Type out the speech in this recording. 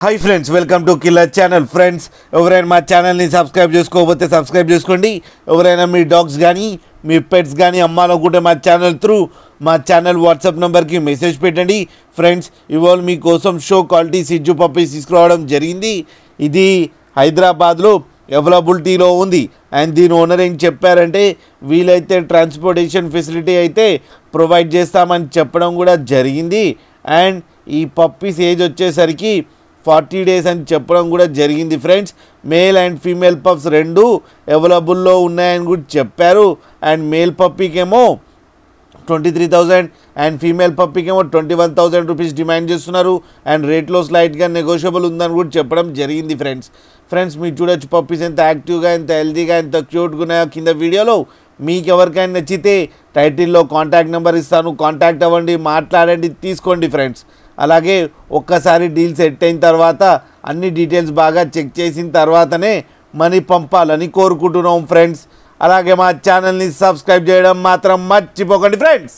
Hi friends, welcome to killer channel. Friends, ఎవరైనా మా ఛానల్ని సబ్స్క్రైబ్ చేసుకోకపోతే సబ్స్క్రైబ్ చేసుకోండి. ఎవరైనా మీ డాగ్స్ కానీ మీ పెట్స్ కానీ అమ్మాలనుకుంటే మా ఛానల్ వాట్సాప్ నెంబర్కి మెసేజ్ పెట్టండి. ఫ్రెండ్స్, ఇవాళ మీకోసం షో క్వాలిటీ సిజ్జు పప్పీస్ తీసుకురావడం జరిగింది. ఇది హైదరాబాద్లో అవైలబిలిటీలో ఉంది. అండ్ దీని ఓనర్ ఏం చెప్పారంటే వీలైతే ట్రాన్స్పోర్టేషన్ ఫెసిలిటీ అయితే ప్రొవైడ్ చేస్తామని చెప్పడం కూడా జరిగింది. అండ్ ఈ పప్పీస్ ఏజ్ వచ్చేసరికి 40 days అని చెప్పడం కూడా జరిగింది. Friends, male and female pups రెండు అవైలబుల్లో ఉన్నాయని కూడా చెప్పారు. అండ్ మేల్ పప్పీకేమో 23,000 అండ్ ఫీమేల్ పప్పీకేమో 21,000 రూపీస్ డిమాండ్ చేస్తున్నారు. అండ్ రేట్లో స్లైట్గా నెగోషియబుల్ ఉందని కూడా చెప్పడం జరిగింది. ఫ్రెండ్స్ మీరు చూడొచ్చు పప్పీస్ ఎంత యాక్టివ్గా, ఎంత హెల్తీగా, ఎంత క్యూట్గా ఉన్నాయో కింద వీడియోలో. మీకు ఎవరికైనా నచ్చితే టైటిల్లో కాంటాక్ట్ నెంబర్ ఇస్తాను, కాంటాక్ట్ అవ్వండి, మాట్లాడండి, తీసుకోండి. ఫ్రెండ్స్, అలాగే ఒక్కసారి డీల్ సెట్ అయిన తర్వాత అన్ని డీటెయిల్స్ బాగా చెక్ చేసిన తర్వాతనే మనీ పంపాలని కోరుకుంటున్నాం. ఫ్రెండ్స్, అలాగే మా ఛానల్ని సబ్స్క్రైబ్ చేయడం మాత్రం మర్చిపోకండి. ఫ్రెండ్స్.